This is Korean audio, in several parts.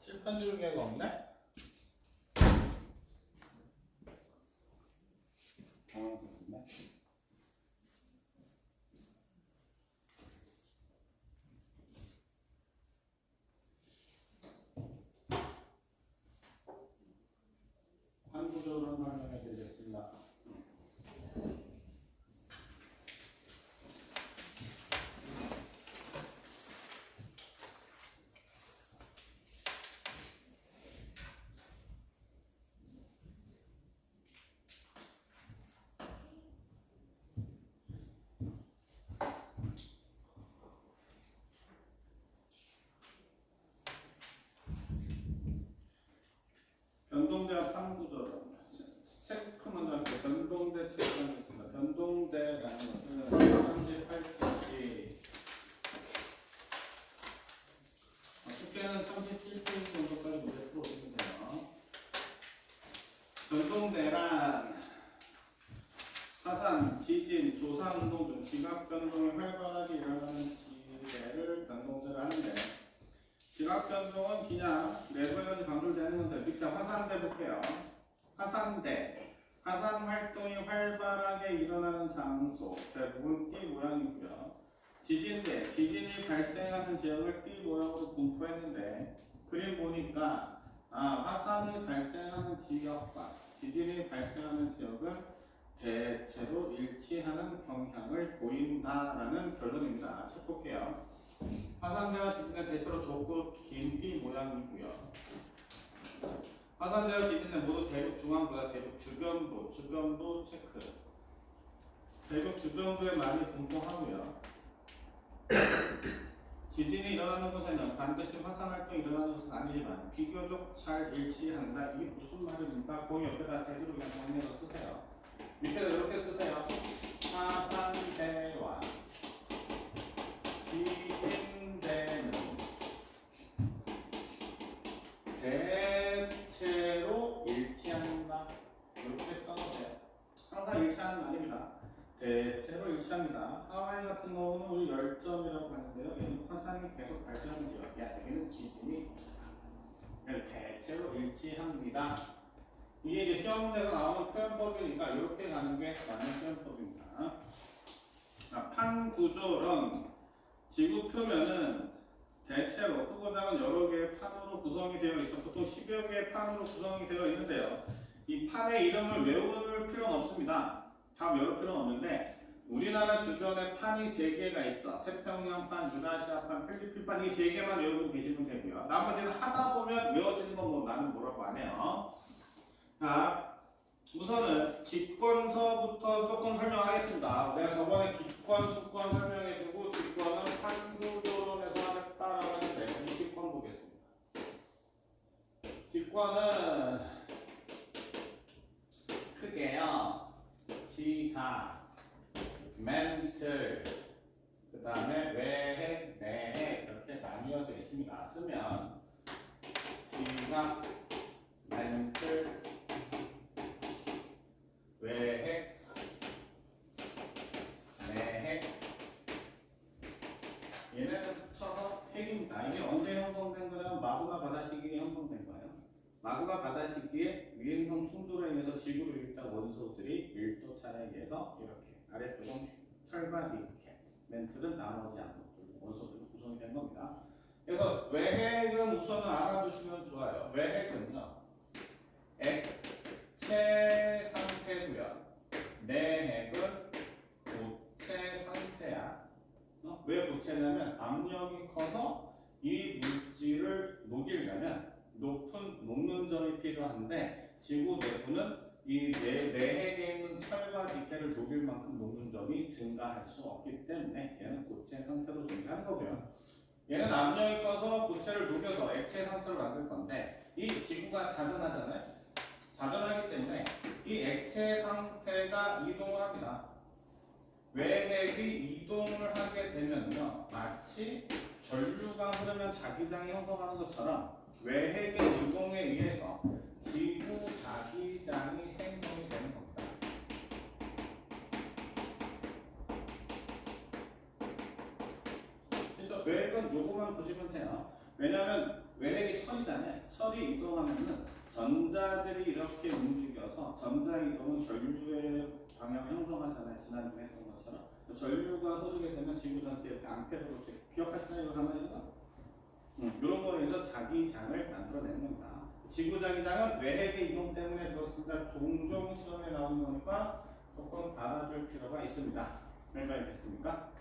칠판 지울 개가 없네? 그렇네. 한구조를 설명해 드리겠습니다. 변동대와 판구조를 체크 먼저 할게요. 변동대 체크하겠습니다. 변동대라는 것은 38페이지 숙제는 37페이지 정도까지 문제 풀어보시면 돼요. 변동대란 화산, 지진, 조사운동 등 지각변동이 활발하게 일어나는 지대를 변동대라 하는데 지각변동은 그냥 내부 에너지 방출되는 건데 밑에 화산대 볼게요. 화산대 화산 활동이 활발하게 일어나는 장소 대부분 띠 모양이고요. 지진대 지진이 발생하는 지역을 띠 모양으로 분포했는데 그림 보니까 화산이 발생하는 지역과 지진이 발생하는 지역은 대체로 일치하는 경향을 보인다라는 결론입니다. 체크볼게요. 화산대와 지진은 대체로 좁고 긴 띠 모양이고요. 화산대와 지진은 모두 대륙 중앙부와 대륙 주변부, 주변부 체크. 대륙 주변부에 많이 분포하고요. 지진이 일어나는 곳에는 반드시 화산 활동이 일어나는 곳은 아니지만 비교적 잘 일치한다. 이게 무슨 말입니까? 그 옆에다 제대로 그냥 정리해서 쓰세요. 밑에도 이렇게 쓰세요. 화산대와 지진대는 대체로 일치한다. 이렇게 써놓으세요. 항상 일치하는 거 아닙니다. 대체로 일치합니다. 하와이 같은 경우는 우리 열점이라고 하는데요. 얘는 화산이 계속 발생하는 지역이야. 여기는 지진이 대체로 일치합니다. 이게 이제 시험 문제에서 나오는 표현법이니까 이렇게 가는 게 맞는 표현법입니다. 판구조론 지구 표면은 대체로 후보장은 여러 개의 판으로 구성이 되어 있어 보통 10여 개의 판으로 구성이 되어 있는데요. 이 판의 이름을 외울 필요는 없습니다. 다 외울 필요는 없는데 우리나라 주변에 판이 3개가 있어. 태평양판, 유라시아판, 필리핀판 이 3개만 외우고 계시면 되고요. 나머지는 하다 보면 외워지는 건 뭐 나는 뭐라고 안 해요. 자, 우선은 기권서부터 조금 설명하겠습니다. 내가 저번에 기권, 수권 설명해주고 기권은 판구조론에서 하겠다라고 했는데 이 기권 보겠습니다. 기권은 크게요. 지각, 멘틀, 그 다음에 외핵, 내핵 이렇게 나뉘어져 있습니다. 쓰면 지각, 멘틀, 외핵, 내핵 얘네를 합쳐서 핵입니다. 이게 언제 형성된 거냐면 마그마 바다 시기에 형성된 거예요. 마그마 바다 시기에 유행성 충돌에 의해서 지구를 일으켰던 원소들이 밀도 차례에 의해서 이렇게 아래쪽은 철과 니켈, 멘틀은 나머지 원소들이 구성이 된 겁니다. 그래서 외핵은 우선은 알아두시면 좋아요. 외핵은요 액체 상태고요. 내핵은 고체 상태야. 왜 고체냐면 압력이 커서 이 물질을 녹이려면 높은 녹는 점이 필요한데 지구 내부는 이 내핵에 있는 철과 니켈을 녹일 만큼 녹는 점이 증가할 수 없기 때문에 얘는 고체 상태로 존재하는 거고요. 얘는 압력이 커서 고체를 녹여서 액체 상태로 만들 건데 이 지구가 자전하잖아요. 자전하기 때문에 이 액체 상태가 이동을 합니다. 외핵이 이동을 하게 되면요 마치 전류가 흐르면 자기장이 형성하는 것처럼 외핵의 이동에 의해서 지구 자기장이 생성이 되는 겁니다. 그래서 외핵은 요거만 보시면 돼요. 왜냐하면 외핵이 철이잖아요. 철이 이동하면은 전자들이 이렇게 움직여서 전자 이동은 전류의 방향을 형성하잖아요. 지난주에 했던 것처럼 전류가 흐르게 되면 지구 전체에 이렇게 앙페르로 기억하시나요? 이거 가만히 거? 이런 거에서 자기장을 만들어내는 겁니다. 지구자기장은 외핵의 이동 때문에 그렇습니다. 종종 시험에 나오는 거니까 조금 알아줄 필요가 있습니다. 여기까지 됐습니까?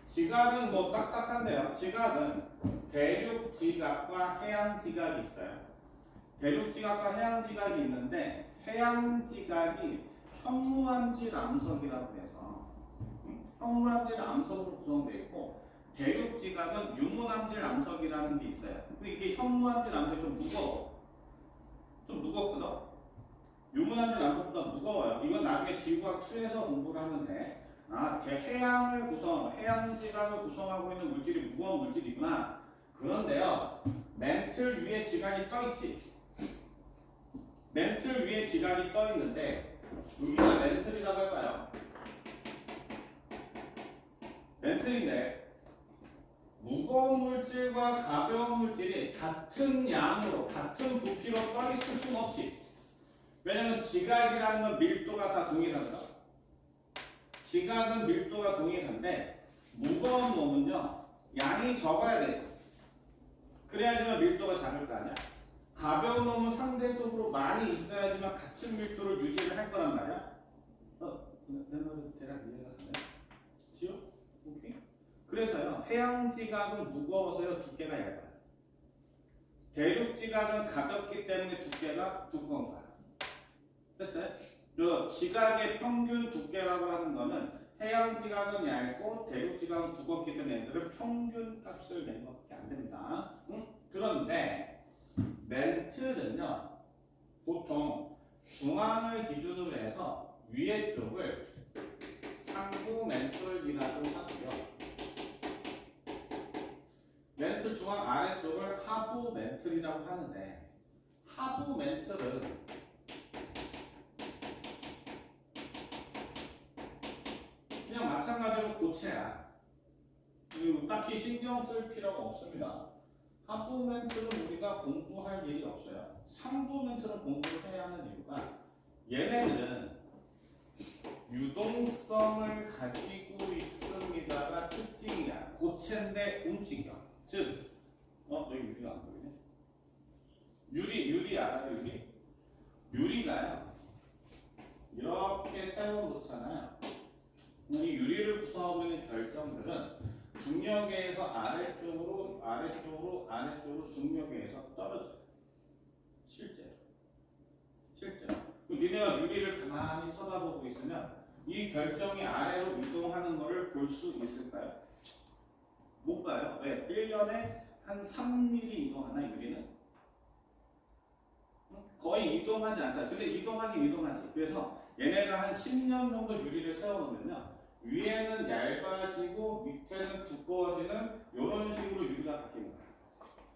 지각은 뭐 딱딱한데요. 지각은 대륙 지각과 해양 지각이 있어요. 대륙 지각과 해양 지각이 있는데 해양 지각이 현무암질 암석이라고 해서 현무암질 암석으로 구성되어 있고 대륙 지각은 유문암질 암석이라는 게 있어요. 근데 이게 현무암질 암석이 좀 무거워. 좀 무겁거든. 유문암질 암석보다 무거워요. 이건 나중에 지구학 2에서 공부를 하면 돼. 해양 지각을 구성하고 있는 물질이 무거운 물질이구나. 그런데요, 멘틀 위에 지각이 떠 있지. 멘틀 위에 지각이 떠 있는데 여기가 멘틀이라고 해봐요. 멘틀인데 무거운 물질과 가벼운 물질이 같은 양으로 같은 부피로 떠 있을 수는 없지. 왜냐면 지각이라는 건 밀도가 다 동일하거든. 지각은 밀도가 동일한데 무거운 놈은요 양이 적어야 되지. 그래야지만 밀도가 작을 거 아니야. 가벼운 놈은 상대적으로 많이 있어야지만 같은 밀도를 유지를 할 거란 말이야. 내 말은 대략 이해가 가나요? 지요? 오케이. 그래서요 해양 지각은 무거워서요 두께가 얇아요. 대륙 지각은 가볍기 때문에 두께가 두꺼운 거야. 됐어요? 요 지각의 평균 두께라고 하는 거는 해양 지각은 얇고 대륙 지각은 두껍기 때문에 얘들은 평균 값을 낸 것밖에 안 됩니다. 응? 그런데 멘틀은요 보통 중앙을 기준으로 해서 위에 쪽을 상부 멘틀이라고 하고요. 멘틀 중앙 아래쪽을 하부 멘틀이라고 하는데 하부 멘틀은 그냥 마찬가지로 고체야. 그리고 딱히 신경 쓸 필요가 없습니다. 하부 멘틀은 우리가 공부할 일이 없어요. 상부 멘틀은 공부를 해야 하는 이유가 얘네들은 유동성을 가지고 있습니다가 특징이야. 고체인데 움직여. 즉, 여기 유리가 안 보이네. 유리 알아요? 유리가요. 이렇게 세워놓잖아요. 이 유리를 구성하고 있는 결정들은 중력에서 아래쪽으로 중력에서 떨어져요. 실제로. 니네가 유리를 가만히 쳐다보고 있으면 이 결정이 아래로 이동하는 것을 볼 수 있을까요? 못 봐요. 왜? 1년에 한 3mm 이동하나 유리는? 거의 이동하지 않잖아. 근데 이동하지. 그래서 얘네가 한 10년 정도 유리를 세워놓으면요. 위에는 얇아지고 밑에는 두꺼워지는 이런 식으로 유리가 바뀌는 거예요.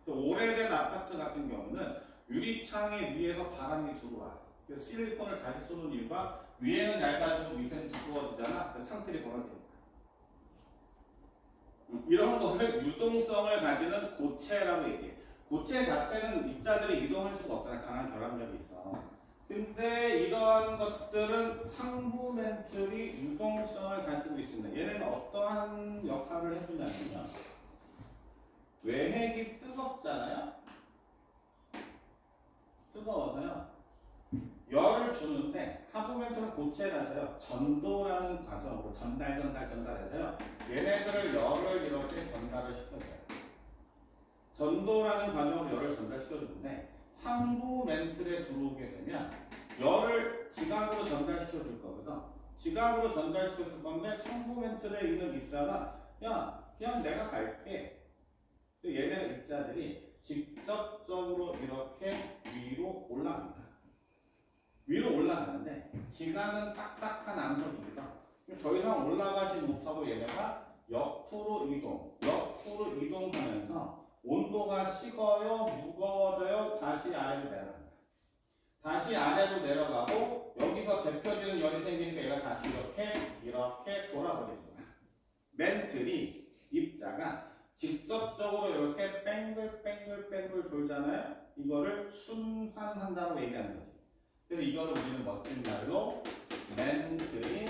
그래서 오래된 아파트 같은 경우는 유리창에 위에서 바람이 들어와. 그래서 실리콘을 다시 쏘는 이유가 위에는 얇아지고 밑에는 두꺼워지잖아. 그래서 상틀이 벌어지는 거야. 이런 거를 유동성을 가지는 고체라고 얘기해. 고체 자체는 입자들이 이동할 수가 없잖아. 강한 결합력이 있어. 근데 이러한 것들은 상부 멘틀이 유동성을 가지고 있습니다. 얘네는 어떠한 역할을 해주냐면요. 외핵이 뜨겁잖아요. 뜨거워서요. 열을 주는데 하부 멘틀은 고체라서요. 전도라는 과정으로 전달해서요. 얘네들을 열을 이렇게 전달을 시켜줘요. 전도라는 과정으로 열을 전달시켜주는데 상부 멘틀에 들어오게 되면 열을 지각으로 전달시켜줄 거거든. 지각으로 전달시켜줄 건데 상부 멘틀에 있는 입자가 야 그냥 내가 갈게. 얘네가 입자들이 직접적으로 이렇게 위로 올라갑니다. 위로 올라가는데 지각은 딱딱한 암석입니다. 더 이상 올라가지 못하고 얘네가 옆으로 이동하면서 온도가 식어요, 무거워져요, 다시 아래로 내려갑니다. 다시 아래로 내려가고 여기서 데펴지는 열이 생기니까 얘가 다시 이렇게 돌아버리는 거야. 멘틀이 입자가 직접적으로 이렇게 이거를 순환한다고 얘기하는 거지. 그래서 이거를 우리는 멋진 말로 멘틀이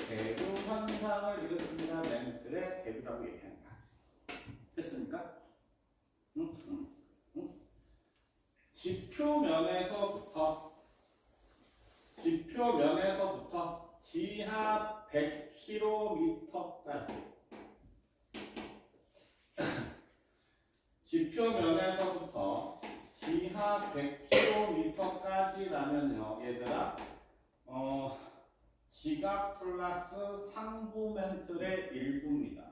대류 현상을 일으킵니다. 멘틀의 대류라고 얘기합니다. 됐습니까? 지표면에서부터 지하 100km까지 지표면에서부터 지하 100km까지라면요, 얘들아, 지각 플러스 상부 멘틀의 일부입니다.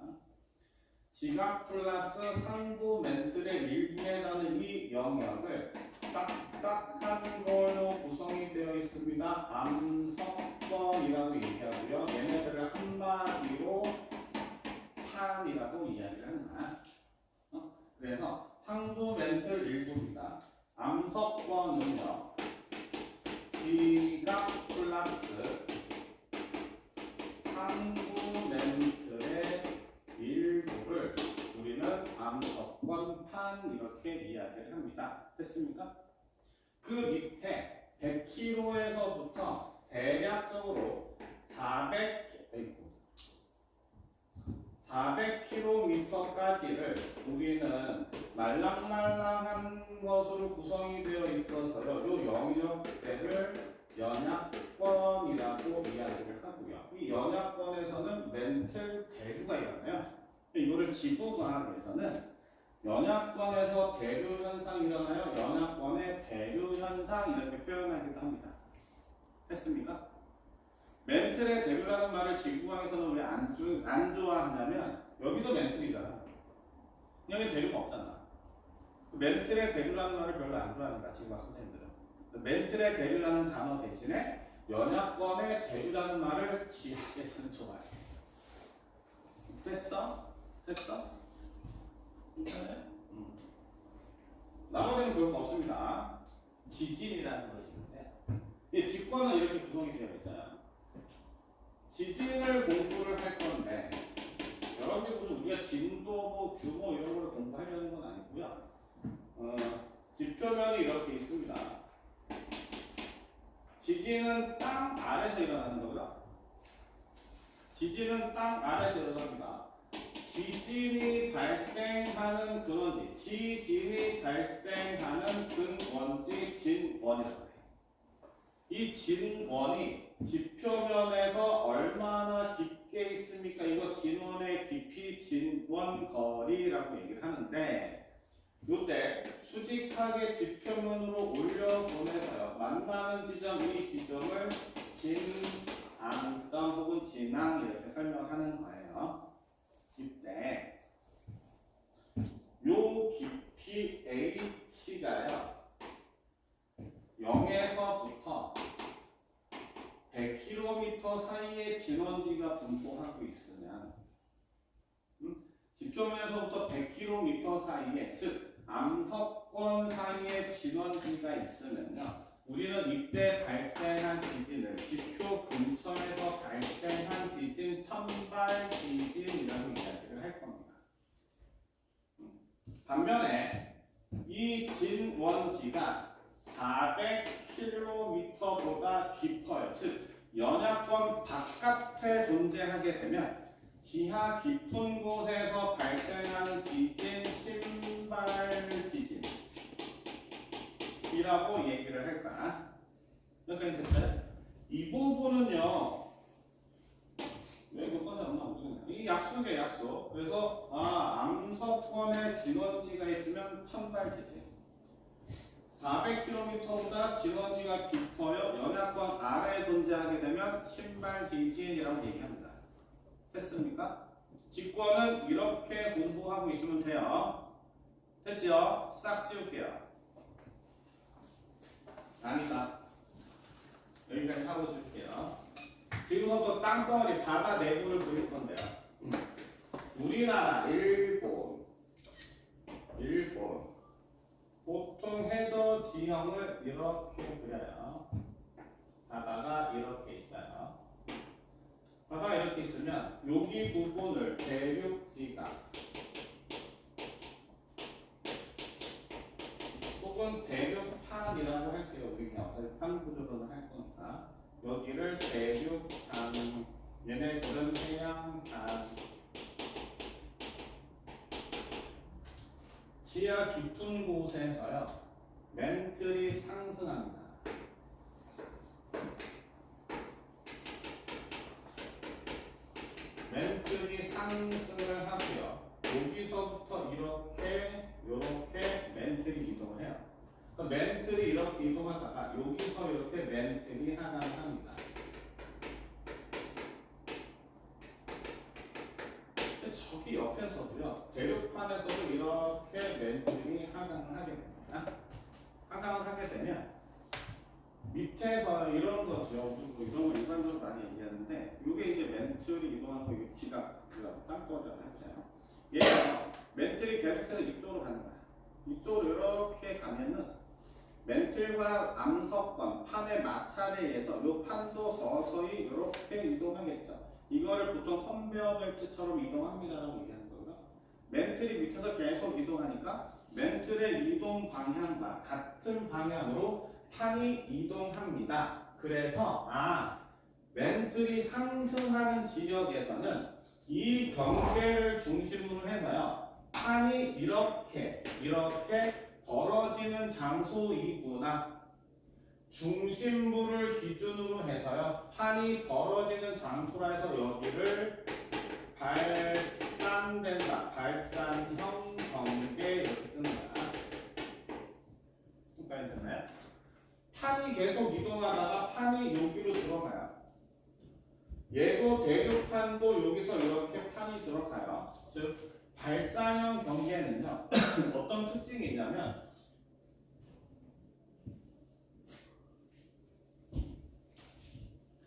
지각 플러스 상부 멘틀의 일부에 나는 이 영역을 딱딱한 걸로 구성이 되어 있습니다. 암석권이라고 얘기하고요. 얘네들을 한마디로 판이라고 이야기를 하는 거야. 그래서 상부 멘틀 일부입니다. 암석권은요, 지각 플러스 상부 멘틀의 일부를 우리는 암석권판 이렇게 이야기를 합니다. 됐습니까? 그 밑에 100km에서부터 대략적으로 400km까지를 우리는 말랑말랑한 것으로 구성이 되어 있어서요. 이 영역대를 연약권이라고 이야기를 하고요. 이 연약권에서는 멘틀 대류가 일어나요. 이거를 지구과학에서는 연약권에서 대류 현상이 일어나요. 연약권의 대류 현상 이렇게 표현하기도 합니다. 했습니까? 멘틀의 대류라는 말을 지구과학에서는 왜 안 좋아하냐면 여기도 멘틀이잖아. 여기 대류가 없잖아. 멘틀의 대류라는 말을 별로 안 좋아한다. 지구과학 선생님들은. 멘틀의 대류라는 단어 대신에 연약권의 대류라는 말을 지학에서는 좋아해. 됐어? 괜찮아요? 나머지는 그럴 수 없습니다. 지진이라는 것이 있는데, 직관은 이렇게 구성이 되어 있어요. 지진을 공부를 할 건데, 여러분이 무슨 우리가 진도, 뭐 규모 이런 걸 공부하려는 건 아니고요. 지표면이 이렇게 있습니다. 지진은 땅 아래에서 일어나는 거다. 지진은 땅 아래에서 일어납니다. 지진이 발생하는 근원지, 지진이 발생하는 근원지 진원이라고 해요. 이 진원이 지표면에서 얼마나 깊게 있습니까? 이거 진원의 깊이 진원 거리라고 얘기를 하는데, 이때 수직하게 지표면으로 올려보내서요. 만나는 지점, 이 지점을 진앙점 혹은 진앙 이렇게 설명하는 거예요. 이때 요 깊이 h가요 0에서부터 100km 사이에 진원지가 분포하고 있으면 지표면에서부터 100km 사이에, 즉 암석권 사이에 진원지가 있으면요, 우리는 이때 발생한 지진을 지표 근처에서 발생한 지진, 천발 지진이라고 이야기를 할 겁니다. 반면에 이 진원지가 400km보다 깊어요. 즉 연약권 바깥에 존재하게 되면 지하 깊은 곳에서 발생하는 지진, 신발 지진이라고 얘기를 할까? 여기까지 됐어요? 이 부분은요, 왜 교과서에 없나 모르겠네. 이 약속이에요, 약속. 그래서 암석권에 진원지가 있으면 천발 지진. 400km보다 진원지가 깊어요. 연약권 아래에 존재하게 되면 신발 지진이라고 얘기합니다. 됐습니까? 직권은 이렇게 공부하고 있으면 돼요. 됐죠? 싹 지울게요. 아니다. 여기까지 하고 줄게요. 지금부터 땅덩어리 바다 내부를 그릴 건데요. 우리나라, 일본. 보통 해저 지형을 이렇게 그려요. 바다가 이렇게 있어요. 바다가 이렇게 있으면 여기 부분을 대륙지각 혹은 혹은 대륙판이라고 할게요. 우리 그냥 어차피 판 구조로는 할 거니까 여기를 대륙판, 얘네들은 해양판. 지하 깊은 곳에서요 멘틀이 상승합니다. 멘틀이 상승을 하고요. 여기서부터 이렇게 멘틀이 이동을 해요. 그래서 멘틀이 이렇게 이동하다가 여기서 이렇게 멘틀이 하강합니다. 저기 옆에서도요. 대륙판에서도 이렇게 멘틀이 하강을 하게 됩니다. 하강을 하게 되면 밑에서 이런 거죠. 뭐 이런 걸 일반적으로 많이 얘기하는데 이게 이제 멘틀이 이동하는 위치가 우리가 땅거잖아요. 얘가 멘틀이 계속해서 이쪽으로 가는 거야. 이쪽으로 이렇게 가면은 멘틀과 암석권, 판의 마찰에 의해서 이 판도 서서히 이렇게 이동하겠죠. 이거를 보통 컨베어 벨트처럼 이동합니다라고 얘기하는 거고요. 멘틀이 밑에서 계속 이동하니까 멘틀의 이동 방향과 같은 방향으로 판이 이동합니다. 그래서 멘틀이 상승하는 지역에서는 이 경계를 중심으로 해서요. 판이 이렇게 벌어지는 장소이구나. 중심부를 기준으로 해서요. 판이 벌어지는 장소라 해서 여기를 발산된다. 발산형 경계 이렇게 쓰는 거야. 여기까지 됐나요? 판이 계속 이동하다가 판이 여기로 들어가요. 얘도 대륙판도 여기서 이렇게 판이 들어가요. 즉 발산형 경계는요. 어떤 특징이 있냐면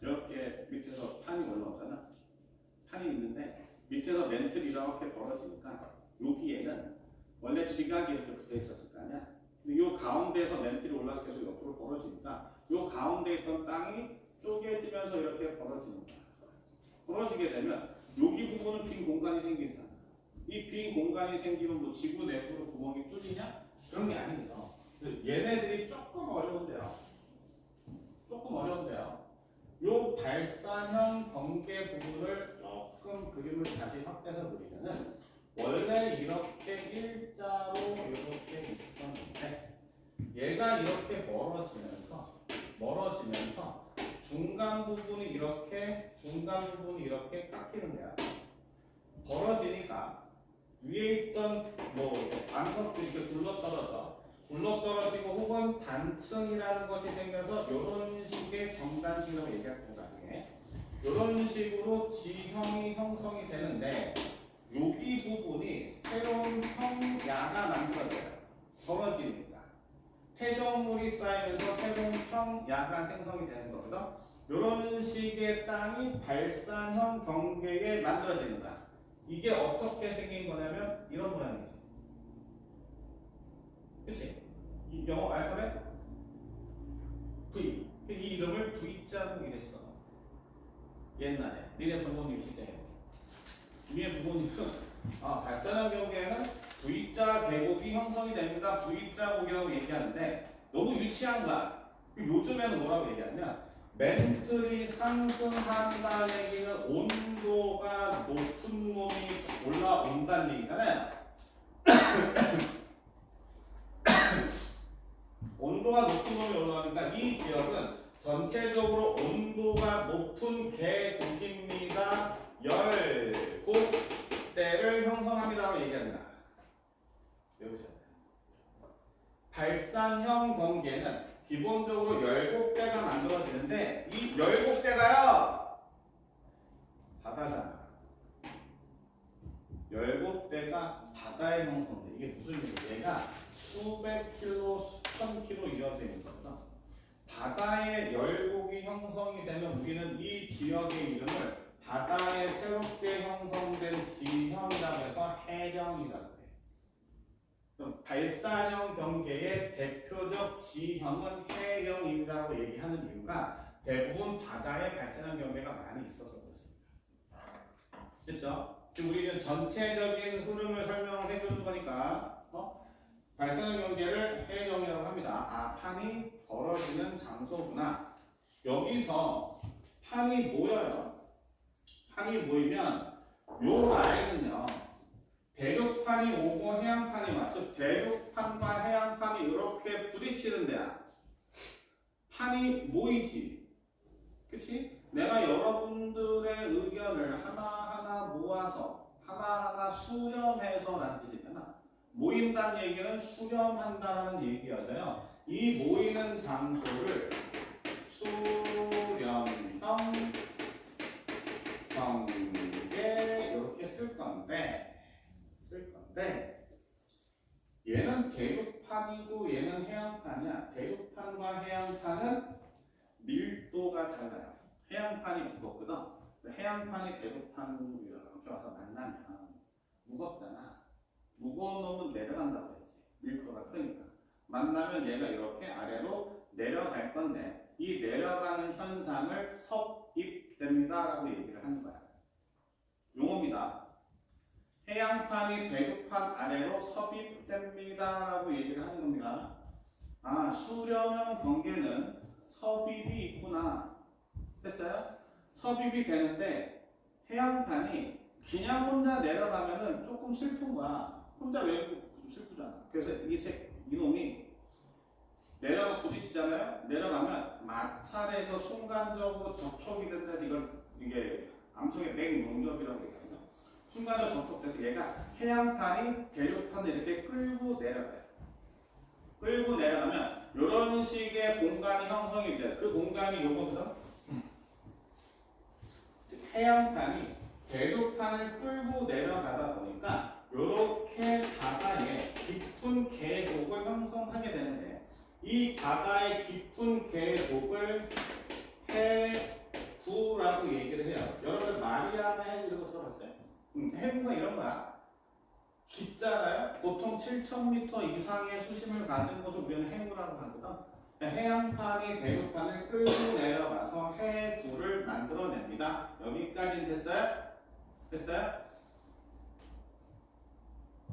이렇게 밑에서 판이 올라오잖아. 판이 있는데 밑에서 멘틀이 이렇게 벌어지니까 여기에는 원래 지각이 이렇게 붙어 있었을 거 아니야. 근데 이 가운데에서 멘틀이 올라서 계속 옆으로 벌어지니까 이 가운데 있던 땅이 쪼개지면서 이렇게 벌어지는 거야. 벌어지게 되면 여기 부분은 빈 공간이 생기잖아. 이 빈 공간이 생기면 뭐 지구 내부로 구멍이 뚫리냐? 그런 게 아니에요. 얘네들이 조금 어려운데요. 요 발산형 경계 부분을 조금 그림을 다시 확대해서 그리면은 원래 이렇게 일자로 이렇게 있었는데 얘가 이렇게 멀어지면서 중간 부분이 이렇게 깎이는 거야. 벌어지니까 위에 있던 뭐 암석들이 이렇게 굴러떨어지고 혹은 단층이라는 것이 생겨서 이런 식의 정단식이라고 얘기할 거나중에 이런 식으로 지형이 형성이 되는데 여기 부분이 새로운 평야가 만들어져요. 벌어지니까 퇴적물이 쌓이면서 새로운 평야가 생성이 되는 거거든. 이런 식의 땅이 발산형 경계에 만들어지는 거야. 이게 어떻게 생긴 거냐면 이런 모양이지. 그치? 이 영어 알파벳 V. 이 이름을 V자로 이랬어. 옛날에 니네 부모님 시대에. 니네 부모님은 발산형 경계에는 V자 계곡이 형성이 됩니다. V자 곡이라고 얘기하는데 너무 유치한 거야. 요즘에는 뭐라고 얘기하냐면 멘틀이 상승한다는 얘기는 온도가 높은 놈이 올라온다는 얘기잖아요. 온도가 높은 놈이 올라오니까 이 지역은 전체적으로 온도가 높은 계곡입니다. 열곡대를 형성합니다라고 얘기합니다. 외우셔야 돼요. 발산형 경계는 기본적으로 열곡대가 만들어지는데 이 열곡대가요 바다잖아. 열곡대가 바다에 형성돼. 이게 무슨 얘기야? 얘가 수백 킬로, 수천 킬로 이어져 있는 거거든. 바다에 열곡이 형성이 되면 우리는 이 지역의 이름을 바다에 새롭게 형성된 지형이라고 해서 해령이라고 해. 그럼 발산형 경계의 대표적 지형은 해령입니다라고 얘기하는 이유가 대부분 바다에 발산형 경계가 많이 있어서 그렇습니다. 그렇죠? 지금 우리는 전체적인 흐름을 설명을 해주는 거니까 발산형 경계를 해령이라고 아, 판이 벌어지는 장소구나. 여기서 판이 모여요. 판이 모이면 요 라인은요. 대륙판이 오고 해양판이 와. 즉 대륙판과 해양판이 이렇게 부딪히는 데야. 판이 모이지. 그치? 내가 여러분들의 의견을 하나하나 모아서 하나하나 수렴해서 라는 뜻이잖아. 모인다는 얘기는 수렴한다는 얘기여서요. 이 모이는 장소를 수렴형 경계 이렇게 쓸 건데 얘는 대륙판이고 얘는 해양판이야. 대륙판과 해양판은 밀도가 달라요. 해양판이 무겁거든. 해양판이 대륙판으로 이렇게 와서 만나면 무겁잖아. 무거운 놈은 내려간다고 했지. 밀도가 크니까. 만나면 얘가 이렇게 아래로 내려갈 건데 이 내려가는 현상을 섭입됩니다라고 얘기를 하는 거야. 용어입니다. 해양판이 대륙판 아래로 섭입됩니다라고 얘기를 하는 겁니다. 아, 수렴형 경계는 섭입이 있구나. 됐어요? 섭입이 되는데 해양판이 그냥 혼자 내려가면은 조금 슬픈 거야. 혼자 외우고 슬프잖아. 그래서 이놈이 내려가 부딪히잖아요. 내려가면 마찰에서 순간적으로 접촉이 된다. 이게 암송의 맹용접이라고 얘기하거든요. 순간적으로 접촉돼서 얘가 해양판이 대륙판을 이렇게 끌고 내려가요. 끌고 내려가면 이런 식의 공간이 형성이 돼요. 그 공간이 요거거든. 해양판이 대륙판을 끌고 내려가다 보니까 이렇게 바다에 깊은 계곡을 형성하게 되는데 이 바다의 깊은 계곡을 해구라고 얘기를 해요. 여러분 마리아나 해구 이런 거 들어봤어요? 해구가 이런 거야. 깊잖아요. 보통 7,000m 이상의 수심을 가진 곳을 우리는 해구라고 하거든. 해양판이 대륙판을 끌고 내려가서 해구를 만들어냅니다. 여기까지는 됐어요? 됐어요?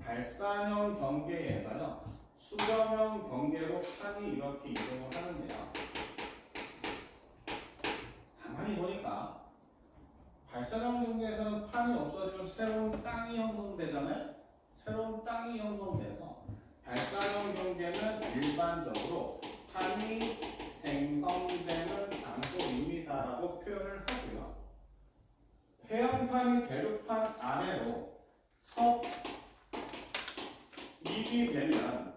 발산형 경계에서요. 수렴형 경계로 판이 이렇게 이동을 하는데요. 가만히 보니까 발산형 경계에서는 판이 없어지면 새로운 땅이 형성되잖아요. 새로운 땅이 형성돼서 발산형 경계는 일반적으로 판이 생성되는 장소입니다라고 표현을 하고요. 해양판이 대륙판 아래로 섭입이 되면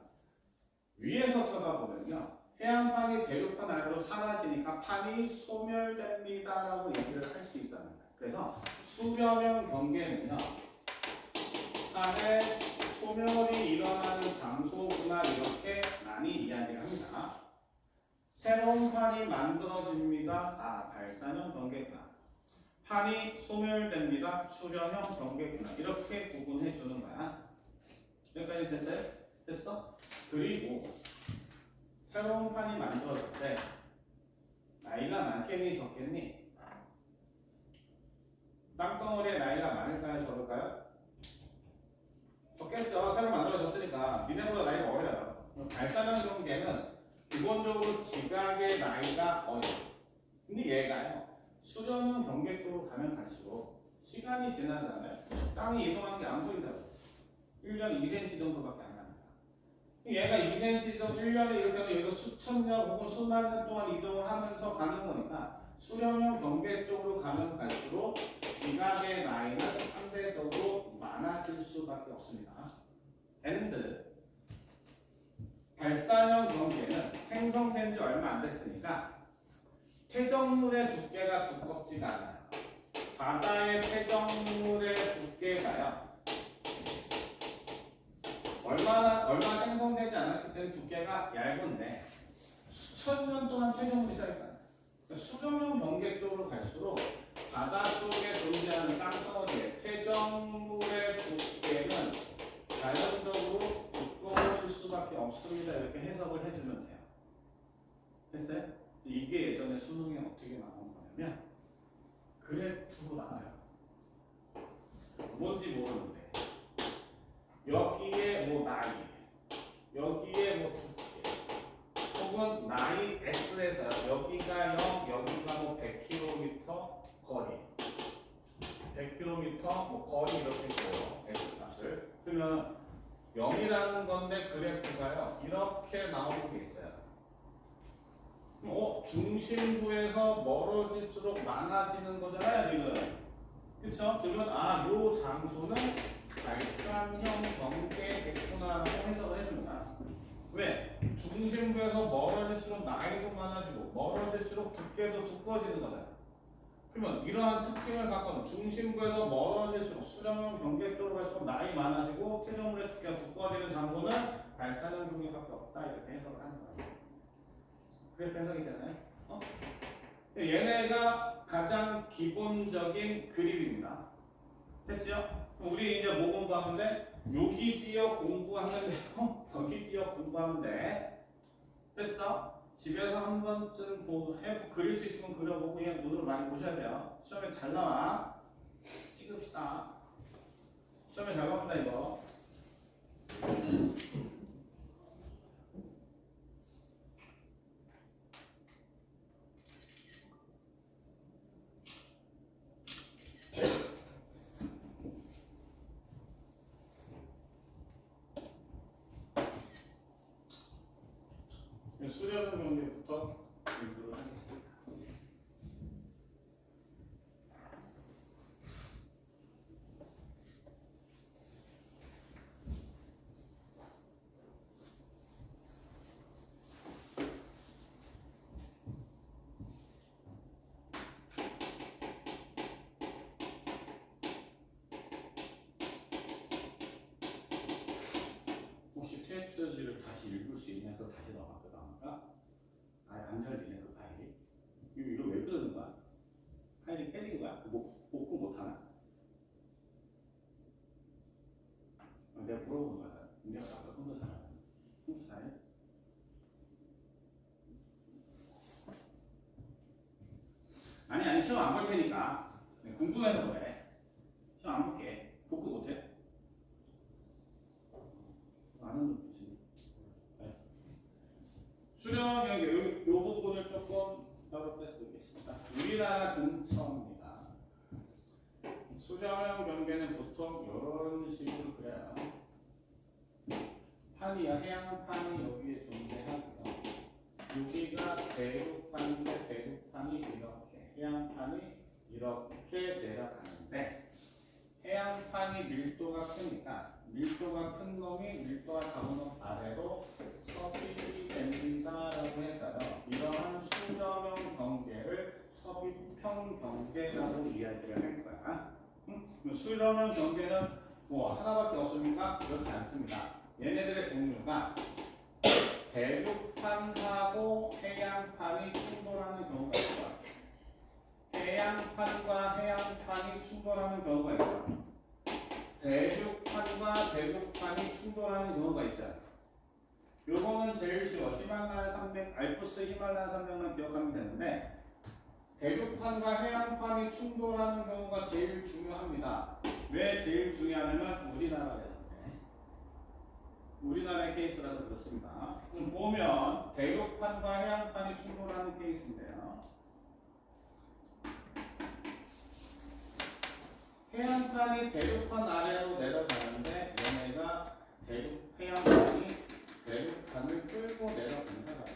위에서 쳐다보면요. 해양판이 대륙판 아래로 사라지니까 판이 소멸됩니다라고 얘기를 할 수 있답니다. 그래서 수렴형 경계는요. 판의 소멸이 일어나는 장소구나 이렇게 많이 이야기를 합니다. 새로운 판이 만들어집니다. 아, 발산형 경계구나. 판이 소멸됩니다. 수렴형 경계구나. 이렇게 구분해 주는 거야. 여기까지 됐어요? 됐어? 그리고 새로운 판이 만들어질 때 나이가 많겠니 적겠니? 땅덩어리에 나이가 많을까요 적을까요? 적겠죠. 새로 만들어졌으니까 니네보다 나이가 어려요. 발산형 경계는 기본적으로 지각의 나이가 어려요. 근데 얘가요. 수렴형 경계 쪽으로 가면 갈수록 시간이 지나잖아요. 땅이 이동한 게 안 보인다고. 1년 2cm 정도밖에 안 갑니다. 얘가 2cm 정도 1년에 이렇게 하면 여기서 수천 년 혹은 수만 년 동안 이동을 하면서 가는 거니까 수렴형 경계 쪽으로 가면 갈수록 지각의 나이는 상대적으로 많아질 수밖에 없습니다. and 발산형 경계는 생성된 지 얼마 안 됐으니까 퇴적물의 두께가 두껍지가 않아요. 바다의 퇴적물의 두께가요. 얼마 생성되지 않았기 때문에 두께가 얇은데 수천 년 동안 퇴적물이 쌓였다. 수렴형 경계 쪽으로 갈수록 바닷속에 존재하는 땅덩어리의 퇴적물의 두께는 자연적으로 두꺼워질 수밖에 없습니다. 이렇게 해석을 해주면 돼요. 됐어요? 이게 예전에 수능에 어떻게 나온 거냐면 그래프로 나와요. 뭔지 모르는데 여기에 뭐 나이, 여기에 뭐 두께, 혹은 나이 X에서 여기가 0, 여기가 뭐 100km 거리 100km 뭐 거리 이렇게 줘요. X값을. 그러면 0이라는 건데 그래프가요. 이렇게 나오는 게 있어요. 중심부에서 멀어질수록 많아지는 거잖아요, 지금. 그쵸? 그러면 요 장소는 발산형 경계겠구나라고 해석을 해줍니다. 왜? 중심부에서 멀어질수록 나이도 많아지고 멀어질수록 두께도 두꺼워지는 거잖아요. 그러면 이러한 특징을 갖고는 중심부에서 멀어질수록 수렴형 경계 쪽으로 갈수록 나이 많아지고 퇴적물의 두께가 두꺼워지는 장소는 발산형 경계밖에 없다 이렇게 해석을 하는 거예요. 그래프 해석이잖아요. 얘네가 가장 기본적인 그림입니다. 됐죠? 우리 이제 뭐 공부하는데 여기 지역 공부하는데요. 여기 지역 공부하는데 됐어? 집에서 한 번쯤 그릴 수 있으면 그려보고 그냥 눈으로 많이 보셔야 돼요. 시험에 잘 나와. 찍읍시다. 시험에 잘 나온다 이거. 수렴형 경계부터 공부를 하겠습니다. 혹시 테스트지를 다시 읽을 수 있냐서 다시 넣어봤거든. 안 열리네 그 파일이. 이거 왜 그러는 거야? 파일이 깨진 거야? 복구 못하나? 내가 물어보는 거야. 내가 아까 컴퓨터 잘하잖아. 컴퓨터 잘해? 아니 시험 안 볼 테니까 궁금해서 그래. 시험 안 볼게. 복구 못해? 아는 놈이지. 수렴 경계 요 부분을 조금 따로 뺐습니다. 우리나라 근처입니다. 수렴형 경계는 보통 이런 식으로 그려요. 판이요, 해양판이 여기에 존재하고요. 여기가 대륙판인데 대륙판이 이렇게, 해양판이 이렇게 내려가는데 해양판이 밀도가 크니까 밀도가 큰 놈이 밀도가 작은 놈 아래로 섭입됩니다라고 해서요. 이러한 수렴형 경계를 섭입형 경계라고 이야기를 할 거야. 수렴형 경계는 뭐 하나밖에 없습니까? 그렇지 않습니다. 얘네들의 종류가 대륙판하고 해양판이 충돌하는 경우가 있어요. 해양판과 해양판이 충돌하는 경우가 있어요. 대륙판과 대륙판이 충돌하는 경우가 있어요. 요거는 제일 쉬워. 히말라야 산맥, 알프스 히말라야 산맥만 기억하면 되는데 대륙판과 해양판이 충돌하는 경우가 제일 중요합니다. 왜 제일 중요하냐면 우리나라의 케이스라서 그렇습니다. 보면 대륙판과 해양판이 충돌하는 케이스인데요. 해양판이 대륙판 아래로 내려가는데 얘네가 해양판이 대륙판을 끌고 내려간다고 하죠.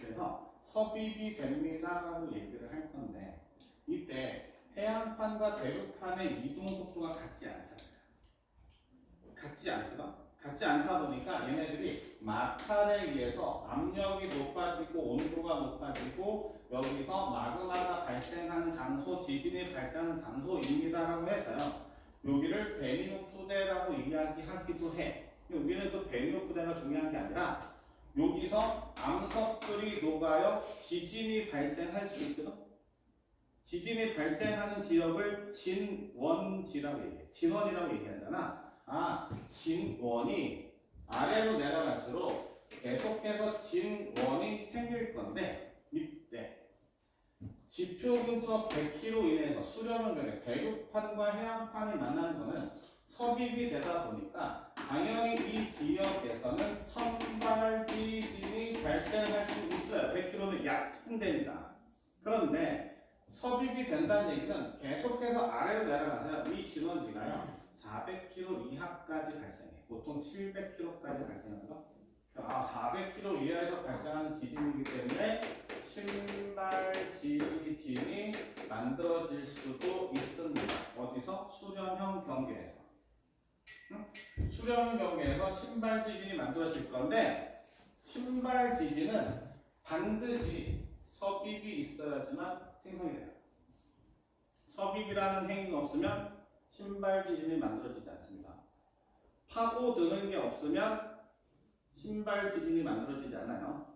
그래서 섭입이 됩니다라고 얘기를 할 건데 이때 해양판과 대륙판의 이동 속도가 같지 않잖아요. 같지 않거든? 같지 않다 보니까 얘네들이 마찰에 의해서 압력이 높아지고 온도가 높아지고 여기서 마그마가 발생하는 장소, 지진이 발생하는 장소입니다라고 해서요. 여기를 베니오프대라고 이야기하기도 해. 우리는 그 베니오프대가 중요한 게 아니라 여기서 암석들이 녹아요. 지진이 발생할 수 있거든. 지진이 발생하는 지역을 진원지라고 얘기해. 진원이라고 얘기하잖아. 진원이 아래로 내려갈수록 계속해서 진원이 생길 건데 이때 지표 근처 100km 이내에서 수렴을 경해 대륙판과 해양판이 만나는 거는 섭입이 되다 보니까 당연히 이 지역에서는 천발 지진이 발생할 수 얕은 데입니다. 그런데 섭입이 된다는 얘기는 계속해서 아래로 내려가서요. 이 진원지가요. 400km 이하까지 발생해. 보통 700km까지 발생합니다. 400km 이하에서 발생하는 지진이기 때문에 신발 지진이 만들어질 수도 있습니다. 어디서? 수렴형 경계에서. 수렴형 경계에서 신발 지진이 만들어질 건데 신발 지진은 반드시 섭입이 있어야지만 생성이 돼요. 섭입이라는 행위가 없으면 신발 지진이 만들어지지 않습니다. 파고드는 게 없으면 신발 지진이 만들어지지 않아요.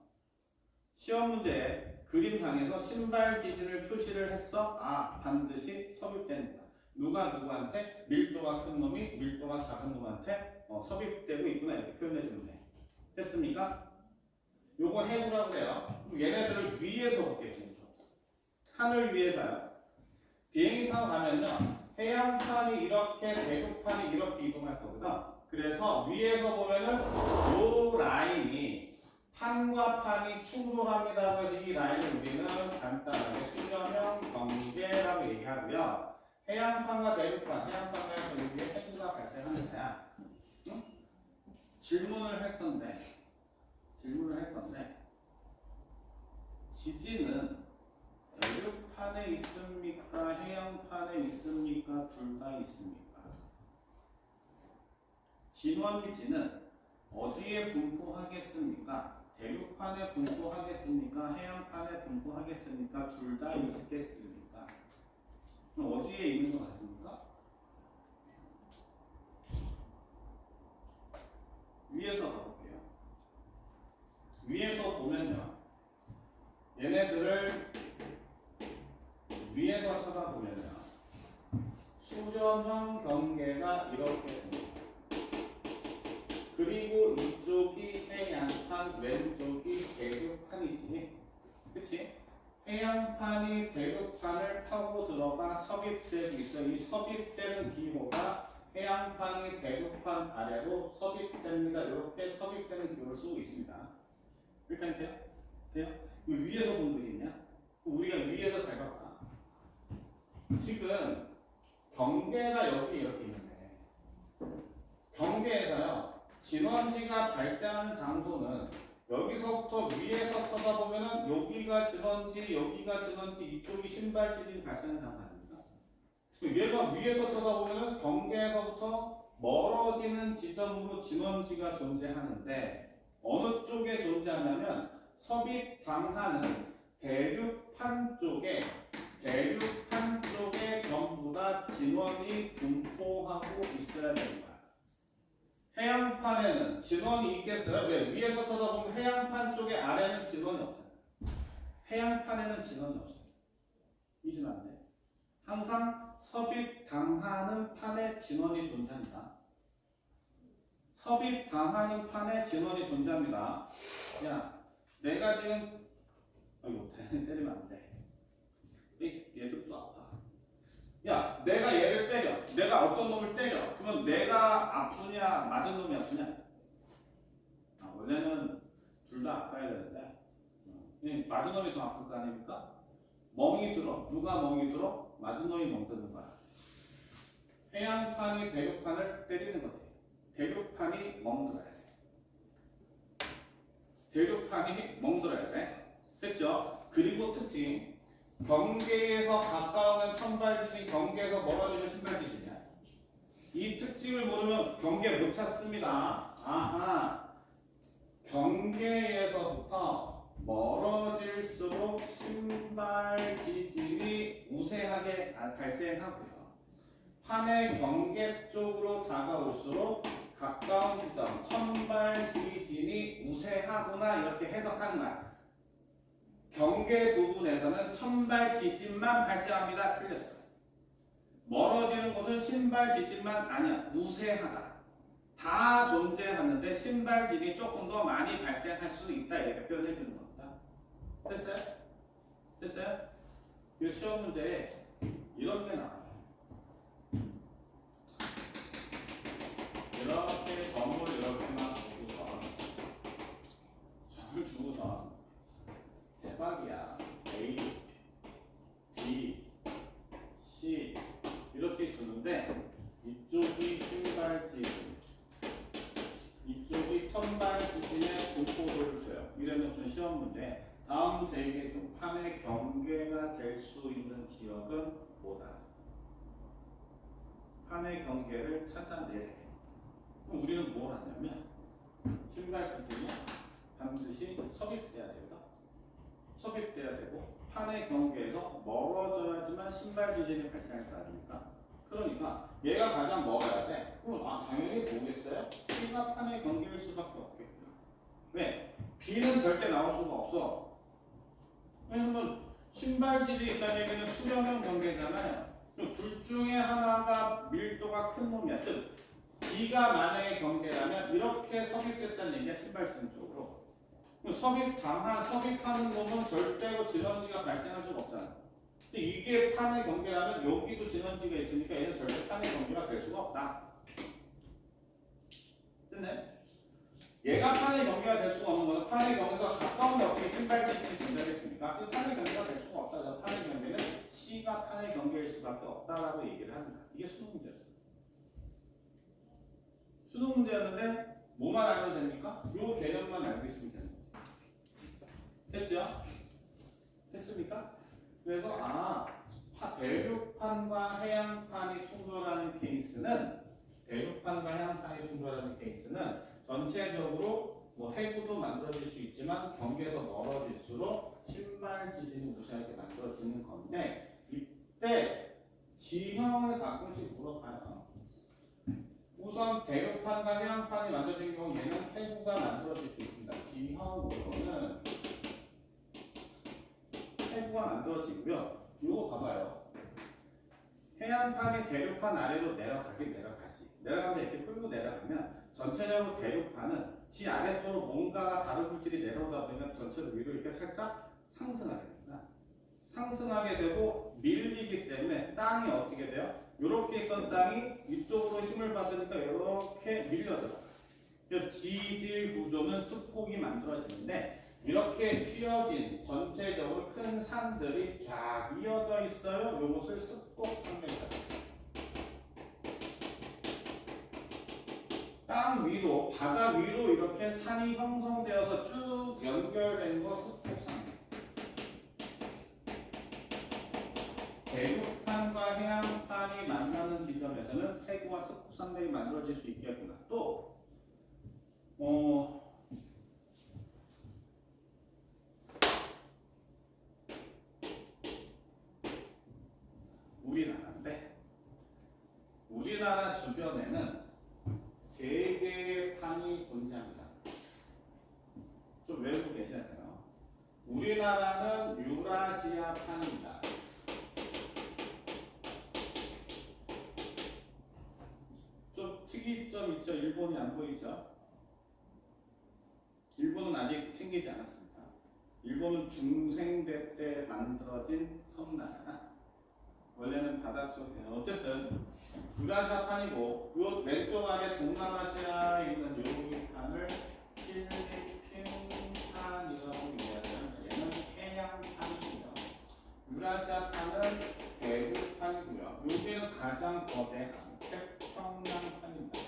시험 문제에 그림상에서 신발 지진을 표시를 했어. 반드시 섭입됩니다. 누가 누구한테? 밀도가 큰 놈이 밀도가 작은 놈한테 섭입되고 있구나 이렇게 표현해 주면 돼. 됐습니까? 요거 해보라고 그래요. 얘네들을 위에서 볼게요. 하늘 위에서요. 비행기 타고 가면요. 해양판이 이렇게 대륙판이 이렇게 이동할 거거든. 그래서 위에서 보면은 요 라인이 판과 판이 충돌합니다. 그래서 이 라인을 우리는 간단하게 수렴형 경계라고 얘기하고요. 해양판과 대륙판, 해양판과 대륙에 해구가 발생하는 거야. 응? 질문을 할 건데 지진은 대륙판에 있습니까? 해양판에 있습니까? 둘 다 있습니까? 진원지는 어디에 분포하겠습니까? 대륙판에 분포하겠습니까? 해양판에 분포하겠습니까? 둘 다 있겠습니까? 그럼 어디에 있는 것 같습니까? 위에서 가볼게요. 위에서 보면요. 얘네들을 위에서 쳐다보면요. 수렴형 경계가 이렇게 됩니다. 그리고 이쪽이 해양판, 왼쪽이 대륙판이지. 그치? 해양판이 대륙판을 파고 들어가 섭입되고 있어. 이 섭입되는 기호가 해양판이 대륙판 아래로 섭입됩니다. 이렇게 섭입되는 기호를 쓰고 있습니다. 이렇게 돼요? 돼요? 위에서 본 거겠냐? 우리가 위에서 잘 봐봐. 지금 경계가 여기 이렇게 있는데 경계에서요. 진원지가 발생하는 장소는 여기서부터 위에서 쳐다보면은 여기가 진원지, 여기가 진원지, 이쪽이 신발 지진이 발생하는 장소 아닙니까? 얘가 위에서 쳐다보면은 경계에서부터 멀어지는 지점으로 진원지가 존재하는데 어느 쪽에 존재하냐면 섭입당하는 대륙판 쪽에 전부 다 진원이 분포하고 있어야 되는 거야. 해양판에는 진원이 있겠어요? 왜? 위에서 쳐다보면 해양판 쪽에 아래는 진원이 없잖아. 해양판에는 진원이 없어요. 잊으면 안 돼. 항상 섭입당하는 판에 진원이 존재합니다. 섭입당하는 판에 진원이 존재합니다. 야, 내가 지금 때리면 안 돼. 얘들도 아파. 야, 내가 얘를 때려. 내가 어떤 놈을 때려. 그러면 내가 아프냐, 맞은 놈이 아프냐? 원래는 둘 다 아파야 되는데 맞은 놈이 더 아플 거 아닙니까? 멍이 들어. 누가 멍이 들어? 맞은 놈이 멍 드는 거야. 해양판이 대륙판을 때리는 거지. 대륙판이 멍들어야 돼. 대륙판이 멍들어야 돼. 됐죠? 그리고 특징. 경계에서 가까우면 천발지진, 경계에서 멀어지면 신발지진이야. 이 특징을 모르면 경계 못 찾습니다. 경계에서부터 멀어질수록 신발지진이 우세하게 발생하고요. 판의 경계 쪽으로 다가올수록 가까운 지점, 천발지진이 우세하구나 이렇게 해석하는 거야. 경계 부분에서는 천발 지진만 발생합니다. 틀렸어요. 멀어지는 곳은 신발 지진만 아니야. 우세하다. 다 존재하는데 신발 지진이 조금 더 많이 발생할 수 있다. 이렇게 표현해 주는 겁니다. 됐어요? 됐어요? 이 시험 문제에 이런 게 나와요. 이렇게 점을 이렇게만 주고서 대박이야. 시험 문제 다음 세 개 중 판의 경계가 될 수 있는 지역은 뭐다? 판의 경계를 찾아내래. 그럼 우리는 뭘 하냐면 신발 지진이 반드시 섭입돼야 됩니다. 섭입돼야 되고 판의 경계에서 멀어져야지만 신발 지진이 발생할 거 아닙니까? 그러니까 얘가 가장 멀어야 돼. 그럼 당연히 뭐겠어요? C가 판의 경계일 수밖에 없겠구나. 왜? B는 절대 나올 수가 없어. 왜냐면 신발질이 있다는 얘기는 수렴형 경계잖아요. 둘 중에 하나가 밀도가 큰 놈이야. 즉 B가 만약에 경계라면 이렇게 섭입됐다는 얘기야. 신발질 쪽으로. 섭입하는 놈은 절대로 진원지가 발생할 수가 없잖아. 근데 이게 판의 경계라면 여기도 진원지가 있으니까 얘는 절대 판의 경계가 될 수가 없다. 됐네? 얘가 판의 경계가 될 수가 없는 거는 판의 경계에서 가까운데 어떻게 신발지진이 존재하겠습니까? 그래서 판의 경계가 될 수가 없다. 그래서 판의 경계는 C가 판의 경계일 수밖에 없다라고 얘기를 합니다. 이게 수능 문제였어요. 수능 문제였는데 뭐만 알면 됩니까? 요 개념만 알고 있으면 되는 거지. 됐죠? 됐습니까? 그래서 대륙판과 해양판이 충돌하는 케이스는 전체적으로 뭐 해구도 만들어질 수 있지만 경계에서 멀어질수록 신발 지진이 무시하게 만들어지는 건데 이때 지형을 가끔씩 물어봐요. 우선 대륙판과 해양판이 만들어진 경우 얘는 해구가 만들어질 수 있습니다. 지형으로는 해구가 만들어지고요. 이거 봐봐요. 해안판이 대륙판 아래로 내려가지. 내려가면 이렇게 끌고 내려가면 전체적으로 대륙판은 지 아래쪽으로 뭔가가 다른 물질이 내려오다 보니까 전체로 위로 이렇게 살짝 상승하게 됩니다. 상승하게 되고 밀리기 때문에 땅이 어떻게 돼요? 이렇게 있던 땅이 위쪽으로 힘을 받으니까 이렇게 밀려들어요. 지질 구조는 습곡이 만들어지는데 이렇게 휘어진 전체적으로 큰 산들이 쫙 이어져 있어요. 이것을 습곡산맥이라고 합니다. 땅 위로, 바다 위로 이렇게 산이 형성되어서 쭉 연결된 거 습곡산맥. 대륙판과 해안판이 만나는 지점에서는 해구와 습곡산맥이 만들어질 수 있겠구나. 또 우리나라인데 우리나라 주변에는 세 개의 판이 존재합니다. 좀 외우고 계셔야 돼요. 우리나라는 유라시아 판입니다. 좀 특이점 있죠? 일본이 안 보이죠? 일본은 아직 생기지 않았습니다. 일본은 중생대 때 만들어진 섬나라. 원래는 바닷속에 어쨌든 유라시아판이고 요 왼쪽 아래 동남아시아에 있는 요 판을 필리핀판이라고 이야기합니다. 얘는 해양판이고요. 유라시아판은 대륙판이고요. 여기는 가장 거대한 태평양판입니다.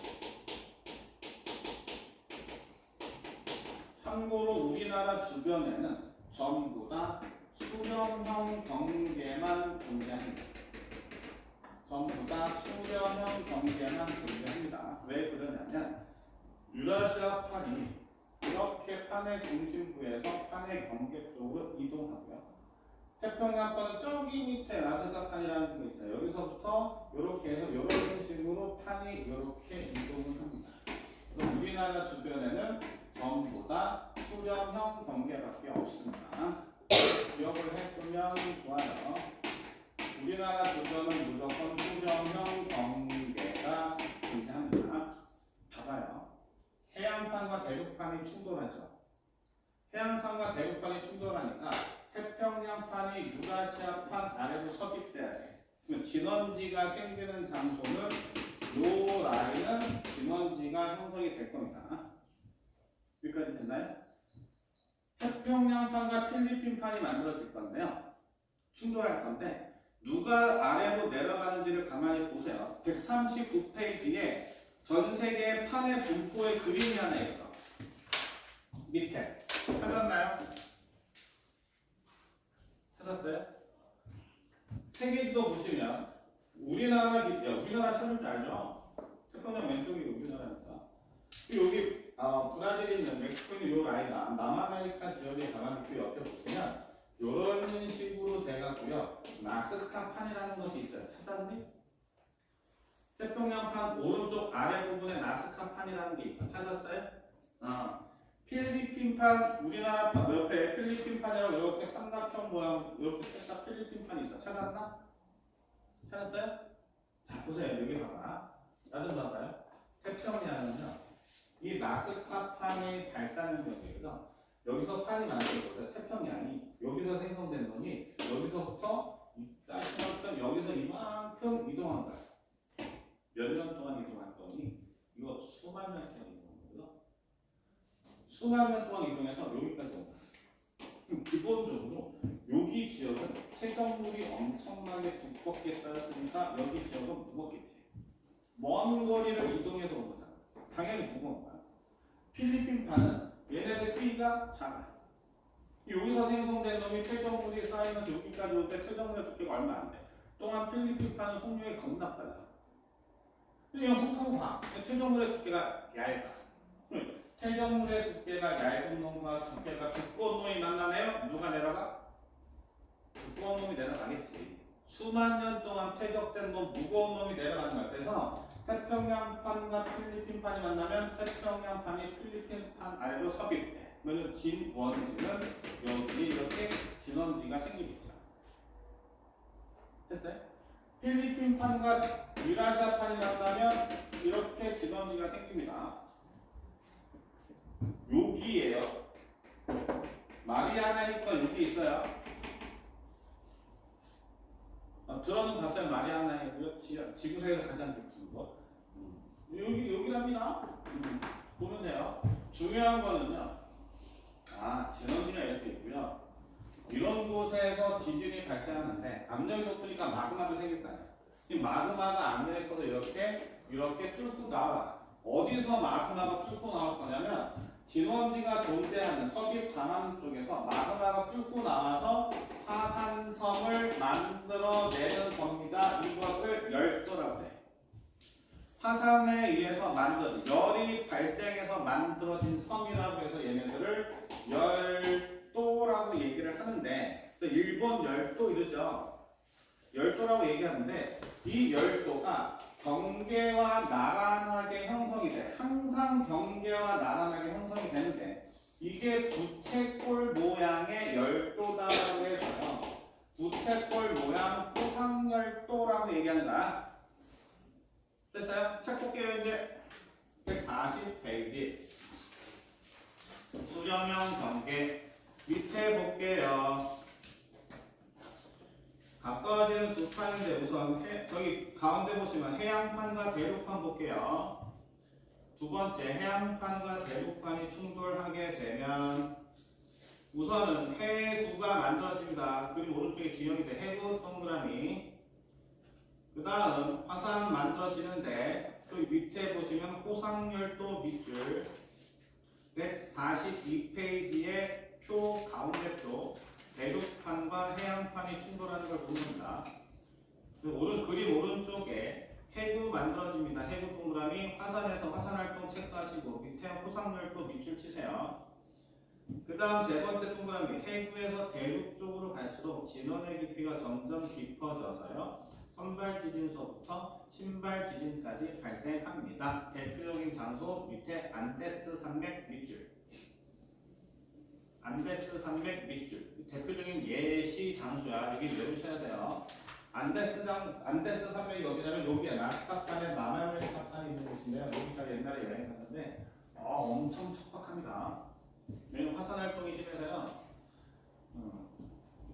참고로 우리나라 주변에는 전부 다 수렴형 경계만 존재합니다. 전부 다 수렴형 경계만 존재합니다. 왜 그러냐면 유라시아판이 이렇게 판의 중심부에서 판의 경계 쪽으로 이동하고요. 태평양판은 저기 밑에 라스카판이라는 게 있어요. 여기서부터 이렇게 해서 이런 식으로 판이 이렇게 이동을 합니다. 그럼 우리나라 주변에는 전부 다 수렴형 경계밖에 없습니다. 기억을 해두면 좋아요. 우리나라 주변은 무조건 수렴형 경계가 존재합니다. 봐봐요. 해안판과 대륙판이 충돌하죠. 해안판과 대륙판이 충돌하니까 태평양판이 유라시아판 아래로 섭입돼야 돼. 그럼 진원지가 생기는 장소는 요 라인은 진원지가 형성이 될 겁니다. 여기까지 됐나요? 태평양판과 필리핀판이 만들어질 건데요. 충돌할 건데 누가 아래로 내려가는지를 가만히 보세요. 139페이지에 전 세계 판의 분포의 그림이 하나 있어. 밑에 찾았나요? 세계지도 보시면 우리나라 찾을 줄 알죠? 태평양 왼쪽이 우리나라니까. 여기 브라질 있는 멕시코 있는 요 라인 남아메리카 지역에 가만히 그 옆에 보시면 이런 식으로 돼가고요. 나스카판이라는 것이 있어요. 찾았니? 태평양판 오른쪽 아래 부분에 나스카판이라는 게 있어. 찾았어요? 필리핀판, 우리나라 판 옆에 필리핀판이라고 이렇게 삼각형 모양 이렇게 살짝 필리핀판이 있어. 찾았나? 찾았어요? 자 보세요. 여기 봐봐. 나 좀 봐봐요. 태평양은요. 이 나스카판이 발산지역이거든. 여기서 판이 만들어졌어요. 태평양이 여기서 생성된 놈이 여기서부터 이따시만큼 여기서 이만큼 이동한 거야. 몇 년 동안 이동할 거니? 이거 수만 년 동안 이동한 거거든. 수만 년 동안 이동해서 여기까지 온 거야. 기본적으로 여기 지역은 퇴적물이 엄청나게 두껍게 쌓였으니까 여기 지역은 무겁겠지. 먼 거리를 이동해서 온 거잖아. 당연히 무거운 거야. 필리핀판은 얘네들 크기가 작아. 여기서 생성된 놈이 퇴적물이 쌓이면서 여기까지 올 때 퇴적물의 두께가 얼마 안 돼. 또한 필리핀판은 속력이 겁나 빨라. 그냥 속하고 봐. 퇴적물의 두께가 얇아. 퇴적물의 두께가 얇은 놈과 두께가 두꺼운 놈이 만나네요. 누가 내려가? 두꺼운 놈이 내려가겠지. 수만 년 동안 퇴적된 놈, 무거운 놈이 내려가는 거야. 그래서 태평양판과 필리핀판이 만나면 태평양판이 필리핀판 아래로 섭입돼. 그러면 진원지는 여기 이렇게 진원지가 생기겠죠. 됐어요? 필리핀판과 유라시아판이 만나면 이렇게 진원지가 생깁니다. 여기에요. 마리아나 해구가 여기 있어요. 들어는 봤어요. 마리아나 해구요. 지구상에서 가장 깊은 곳. 여기랍니다. 보면 돼요. 중요한 거는요. 진원지가 이렇게 있고요. 이런 곳에서 지진이 발생하는데 압력이 높으니까 마그마도 생길 거 아니에요. 이 마그마가 압력에서 이렇게 뚫고 나와. 어디서 마그마가 뚫고 나올 거냐면 진원지가 존재하는 섭입 남한 쪽에서 마그마가 뚫고 나와서 화산섬을 만들어내는 겁니다. 이것을 열도라고 해. 화산에 의해서 만든 열이 발생해서 만들어진 섬이라고 해서 얘네들을 열도라고 얘기를 하는데 일본 열도 이러죠. 열도라고 얘기하는데 이 열도가 경계와 나란하게 형성이 돼. 항상 경계와 나란하게 형성이 되는데 이게 부채꼴 모양의 열도다라고 해서요. 부채꼴 모양 호상열도라고 얘기하는 거야. 됐어요? 책 볼게요. 이제 140페이지 수렴형 경계 밑에 볼게요. 가까워지는 두 판인데 우선 저기 가운데 보시면 해양판과 대륙판 볼게요. 두 번째 해양판과 대륙판이 충돌하게 되면 우선은 해구가 만들어집니다. 그리고 오른쪽에 진영이 돼. 해구 동그라미. 그 다음 화산 만들어지는데 그 밑에 보시면 호상열도 밑줄 142페이지의 표 가운데 표 대륙판과 해양판이 충돌하는 걸 보입니다. 그림 오른쪽에 해구 만들어집니다. 해구 동그라미 화산에서 화산활동 체크하시고 밑에 호상열도 밑줄 치세요. 그 다음 세 번째 동그라미 해구에서 대륙 쪽으로 갈수록 진원의 깊이가 점점 깊어져서요. 선발 지진서부터 신발 지진까지 발생합니다. 대표적인 장소 밑에 안데스 산맥 밑줄. 안데스 산맥 밑줄. 대표적인 예시 장소야. 여기 외우셔야 돼요. 안데스 산맥이 어디냐면 여기야. 나스카판에 남아메리카판이 있는 곳인데요. 여기 제가 옛날에 여행 갔는데 엄청 척박합니다. 여기는 화산 활동이 심해서요.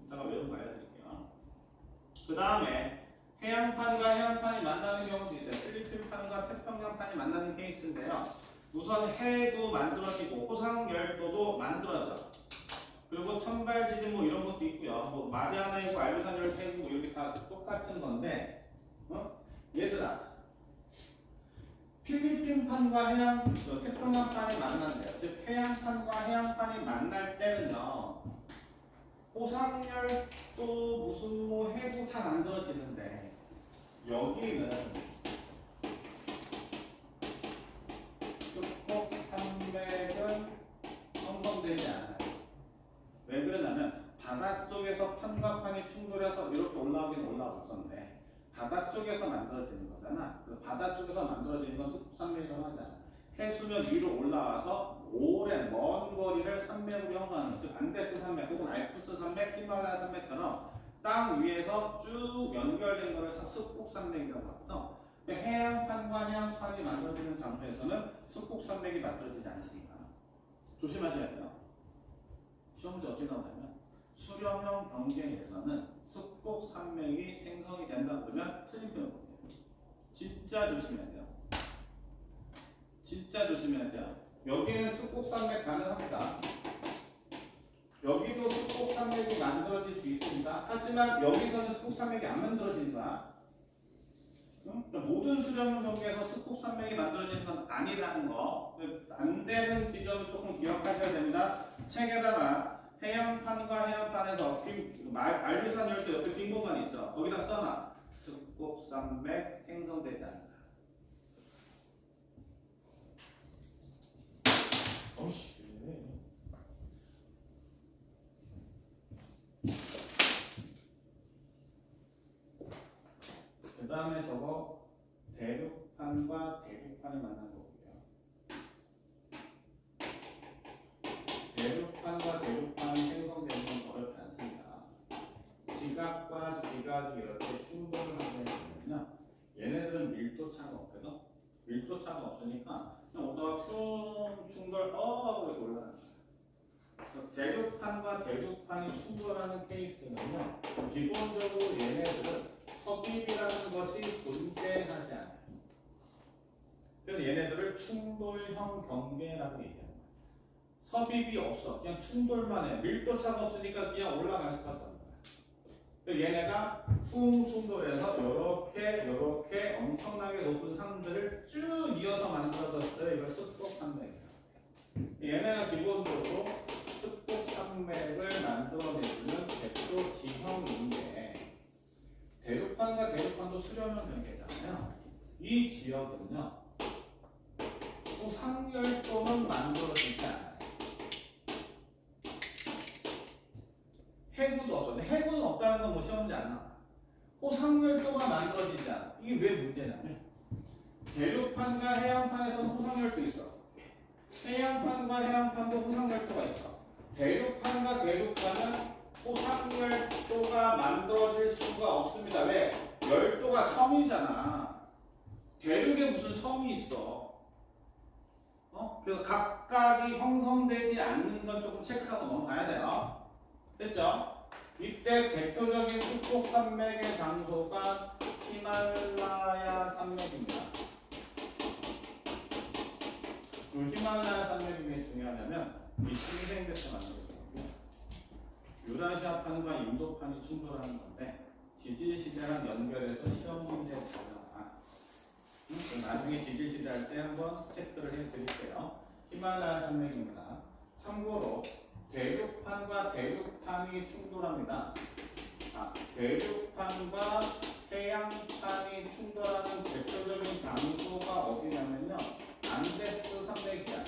이따가 외운 거 알려드릴게요. 그 다음에 해양판과 해안판이 만나는 경우도 있어요. 필리핀판과 태평양판이 만나는 케이스인데요. 우선 해구 만들어지고 호상열도도 만들어져. 그리고 천발지진 뭐 이런 것도 있고요. 뭐 마리아나 해구, 알루산열 해구 이렇게 다 똑같은 건데, 얘들아, 필리핀판과 태평양판이 만난대요. 즉 해양판과 해양판이 만날 때는요. 호상열도 무슨 뭐 해구 다 만들어지는데 여기는 습곡 산맥은 형성되지 않아요. 왜 그러냐면 바닷속에서 판과 판이 충돌해서 이렇게 올라오긴 올라올 건데 바닷속에서 만들어지는 거잖아. 그 바닷속에서 만들어지는 건 습곡 산맥이라고 하지 않아. 해수면 위로 올라와서 오랜 먼 거리를 산맥으로 형성하는 것, 즉 안데스 산맥 혹은 알프스 산맥, 히말라야 산맥처럼 땅 위에서 쭉 연결된 것을 습곡 산맥이라고 하거든. 해양판과 해양판이 만들어지는 장소에서는 습곡 산맥이 만들어지지 않습니다. 조심하셔야 돼요. 시험 문제 어떻게 나오냐면 수렴형 경계에서는 습곡 산맥이 생성이 된다 그러면 틀린 표현이에요. 진짜 조심해야 돼요. 진짜 조심해야 돼요. 여기는 습곡산맥 가능합니다. 여기도 습곡산맥이 만들어질 수 있습니다. 하지만 여기서는 습곡산맥이 안 만들어지는 거야. 그러니까 모든 수렴 경계에서 습곡산맥이 만들어지는 건 아니라는 거. 안 되는 지점을 조금 기억하셔야 됩니다. 책에다가 해양판과 해양판에서 알류산 열도 옆에 빈 공간 있죠. 거기다 써놔. 습곡산맥 생성되지 않는다. 어이씨. 그 다음에 저거 대륙판과 대륙판을 만난 거고요. 대륙판과 대륙판이 생성되는 건 어렵지 않습니다. 지각과 지각이 이렇게 충돌을 하게 되면요. 얘네들은 밀도차가 없거든. 밀도차가 없으니까 그냥 오다가 충돌 하고 이렇게 올라가는 거예요. 대륙판과 대륙판이 충돌하는 케이스는요. 기본적으로 얘네들은 섭입이라는 것이 존재하지 않아요. 그래서 얘네들을 충돌형 경계라고 얘기합니다. 섭입이 없어. 그냥 충돌만 해. 밀도차가 없으니까 그냥 올라갈 수밖에 없는 거야. 얘네가 쿵 충돌해서 요렇게 엄청나게 높은 산들을 쭉 이어서 만들어졌어요. 이걸 습곡산맥이에요. 얘네가 기본적으로 습곡산맥을 만들어내주는 대표 지형인데 대륙판과 대륙판도 수렴형 경계잖아요. 이 지역은요. 호상열도는 만들어지지 않아요. 해구도 없어. 근데 해구는 없다는 건 뭐 시험 문제 안 나와. 호상열도가 만들어지지 않아. 이게 왜 문제냐면 대륙판과 해양판에서는 호상열도 있어. 해양판과 해양판도 호상열도가 있어. 대륙판과 대륙판은 호상열도가 만들어질 수가 없습니다. 왜? 열도가 섬이잖아. 대륙에 무슨 섬이 있어? 그래서 각각이 형성되지 않는 건 조금 체크하고 넘어가야 돼요. 됐죠? 이때 대표적인 습곡산맥의 장소가 히말라야 산맥입니다. 그 히말라야 산맥이 왜 중요하냐면 이 신생대처 만들어지거든요. 유라시아판과 인도판이 충돌하는 건데 지질시대랑 연결해서 시험 문제 잘 나와. 나중에 지질시대 할 때 한번 체크를 해드릴게요. 히말라야 산맥입니다. 참고로 대륙판과 대륙판이 충돌합니다. 대륙판과 해양판이 충돌하는 대표적인 장소가 어디냐면요. 안데스 산맥이야.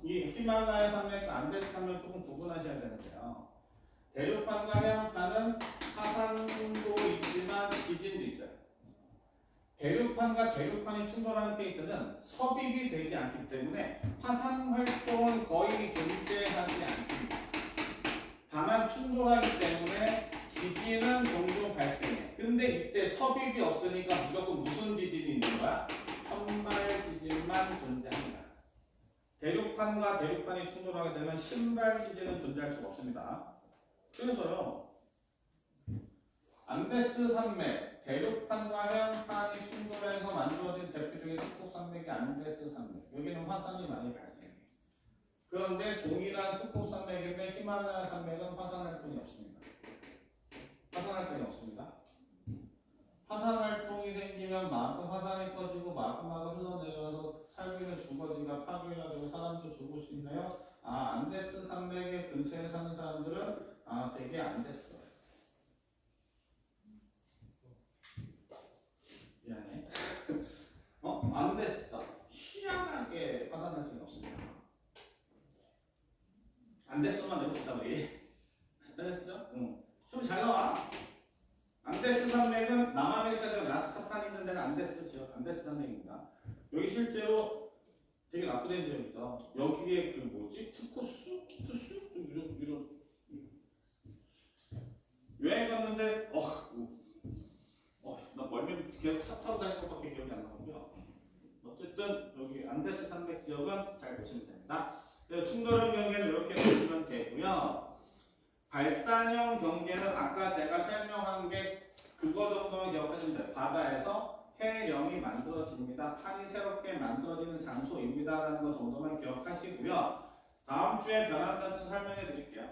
이 히말라야 산맥과 안데스 산맥 조금 구분하셔야 되는데요. 대륙판과 해양판은 화산도 있지만 지진도 있어요. 대륙판과 대륙판이 충돌하는 케이스는 섭입이 되지 않기 때문에 화산 활동은 거의 존재하지 않습니다. 다만 충돌하기 때문에 지진은 종종 발생해. 근데 이때 섭입이 없으니까 무조건 무슨 지진이 있는 거야? 천발 지진만 존재합니다. 대륙판과 대륙판이 충돌하게 되면 신발 지진은 존재할 수가 없습니다. 그래서요. 안데스 산맥, 대륙판과 해양판이 충돌해서 만들어진 대표적인 습곡산맥이 안데스 산맥. 여기는 화산이 많이 발생해요. 그런데 동일한 습곡산맥인데 히말라야 산맥은 화산 활동이 없습니다. 화산 활동이 없습니다. 화산 활동이 생기면 화산이 터지고 마그마가 흘러내려서 살기는 주거지가 파괴해가지고 사람도 죽을 수 있나요? 안데스 산맥의 근처에 사는 사람들은 되게 안 됐어. 미안해. 안 됐어. 희한하게 화산할 수는 없습니다. 안 됐어만 내고 싶다 우리. 됐죠? 응. 좀 잘 나와. 안데스 산맥은 남아메리카 지역 나스카판 있는 데가 안데스 지역, 안데스 산맥입니다. 여기 실제로 되게 납부된 지역이 있어. 여기에 그 뭐지? 투쿠스? 이런 여행 갔는데 나 멀면 계속 차 타고 다니는 것밖에 기억이 안 나고요. 어쨌든 여기 안데스 산맥 지역은 잘 보시면 됩니다. 충돌형 경계는 이렇게 보시면 되고요. 발산형 경계는 아까 제가 설명한 게 그거 정도만 기억하시면 돼요. 바다에서 해령이 만들어집니다. 판이 새롭게 만들어지는 장소입니다라는 거 정도만 기억하시고요. 다음 주에 변환단층 설명해 드릴게요.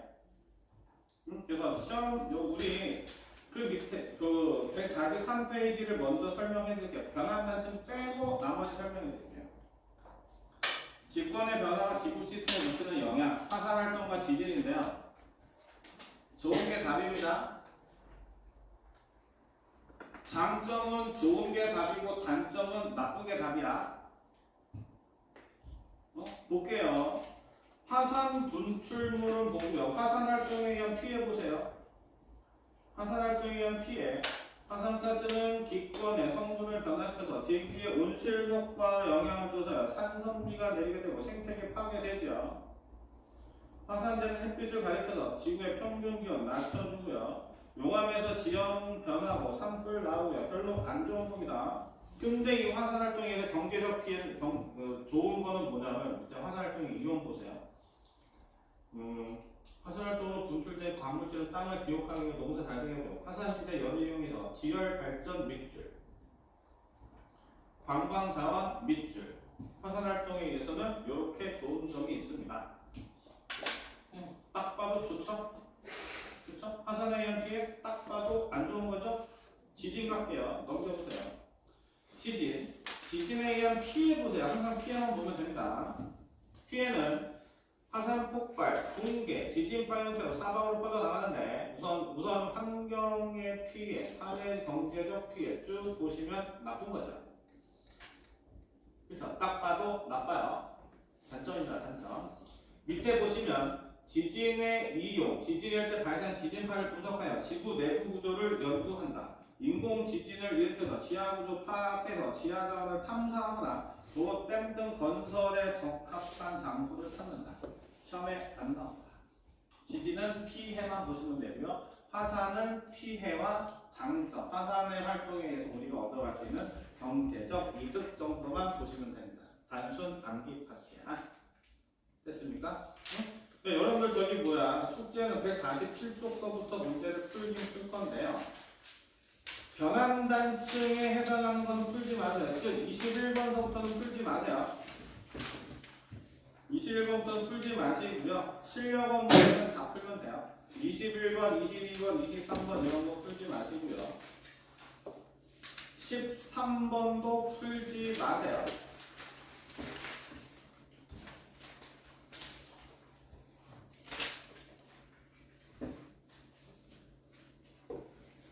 그래서 시험 우리 그 밑에 그 143페이지를 먼저 설명해 드릴게요. 변환단층 빼고 나머지 설명해 드릴게요. 직권의 변화가 지구 시스템에 미치는 영향, 화산 활동과 지진인데요. 좋은 게 답입니다. 장점은 좋은 게 답이고 단점은 나쁜 게 답이야. 볼게요. 화산 분출물을 보고요. 화산 활동에 의한 피해 보세요. 화산 활동에 의한 피해. 화산가스는 기권의 성분을 변화시켜서 대기의 온실 효과 영향을 줘서 산성비가 내리게 되고 생태계 파괴되죠. 화산재는 햇빛을 가리켜서 지구의 평균 기온 낮춰주고요. 용암에서 지형 변하고 산불 나오고요. 별로 안 좋은 겁니다. 근데 이 화산 활동에서 경제적 피해는 좋은 거는 뭐냐면 밑에 화산 활동의 이용 보세요. 화산 활동으로 분출된 광물질은 땅을 기록하기 위해 농사 잘 되게 하고 화산지대 열을 이용해서 지열 발전 밑줄, 관광 자원 밑줄. 화산 활동에 의해서는 이렇게 좋은 점이 있습니다. 딱 봐도 좋죠? 그렇죠? 화산에 의한 피해 딱 봐도 안 좋은 거죠? 지진 갈게요. 넘겨보세요. 지진에 의한 피해 보세요. 항상 피해만 보면 됩니다. 피해는 화산 폭발, 붕괴, 지진파 형태로 사방으로 퍼져나가는데 우선 환경의 피해, 사회 경제적 피해 쭉 보시면 나쁜 거죠. 그렇죠? 딱 봐도 나빠요. 단점입니다. 단점. 밑에 보시면 지진의 이용, 지진일 때 발생한 지진파를 분석하여 지구 내부 구조를 연구한다. 인공 지진을 일으켜서 지하 구조 파악해서 지하 자원을 탐사하거나 도, 댐 등 건설에 적합한 장소를 찾는다. 시험에 안 나온다. 지진은 피해만 보시면 되고요. 화산은 피해와 장점, 화산의 활동에 의해서 우리가 얻어갈 수 있는 경제적 이득 정도만 보시면 됩니다. 단순 암기 파트야. 됐습니까? 네, 여러분들 저기 숙제는 147쪽서부터 문제를 풀 건데요. 변환단층에 해당하는 건 풀지 마세요. 즉 21번서부터는 풀지 마세요. 21번부터는 풀지 마시고요. 실력원 문제는 다 풀면 돼요. 21번, 22번, 23번 이런 거 풀지 마시고요. 13번도 풀지 마세요.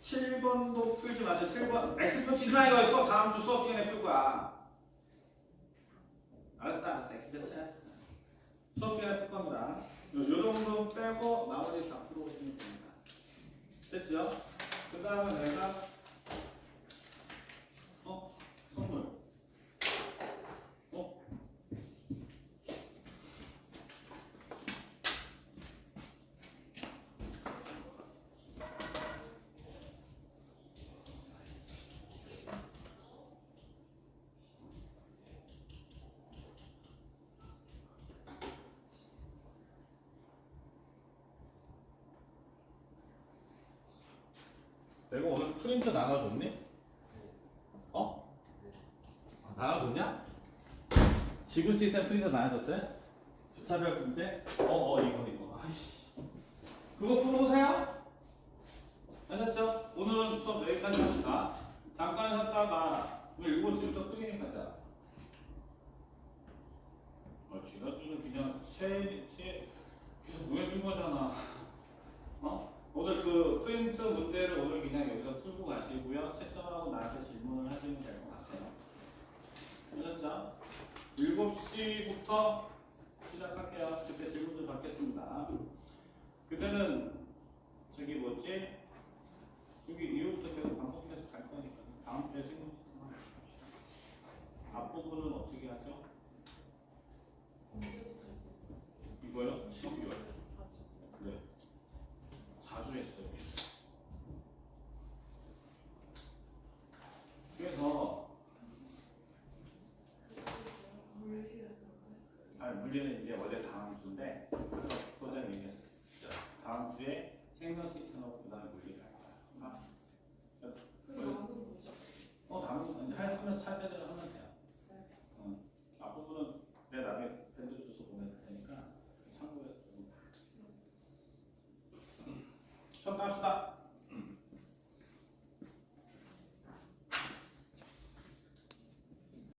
7번도 풀지 마세요. 7번 엑스표 치지 마. 이거 있어. 다음 주 수업 시간에 풀 거야. 알았어. 엑스표 치. 수업 시간에 풀 겁니다. 요 정도 빼고 나머지 다 풀어오시면 됩니다. 됐죠? 그 다음에 내가 선물 내가 오늘 프린트 나눠줬니? 나눠줬냐? 지구 시스템 프린트 나눠줬어요? 주차별 문제? 이거. 아이씨. 그거 풀어보세요? 아셨죠? 오늘은 수업 여기까지 합시다. 잠깐 쉬었다가 오늘 7시부터 클리닉 하자. 지난주는 그냥 계속 보내준 거잖아. 오늘 그 프린트 문제를 오늘 그냥 여기서 풀고 가시고요. 채점하고 나서 질문을 하시면 될 것 같아요. 아셨죠? 7시부터 시작할게요. 그때 질문들 받겠습니다. 그때는 저기 뭐지? 여기 이후부터 계속 반복해서 갈 거니까 다음 주에 질문 시작합시다. 앞부분은 어떻게 하죠? 이거요? 12월. 네. 자주 했어요. 그래서 물리는 이제 원래 다음 주인데 그래서 소장 얘기했어요. 다음 주에 생명식 해놓고 그다음에 물리를 할 거야. 다음은 이제 하면 차례대로 하면 돼요. 앞부분은 내 나중에 밴드 주소 보낼 테니까 참고해서 좀. 첫 갑시다.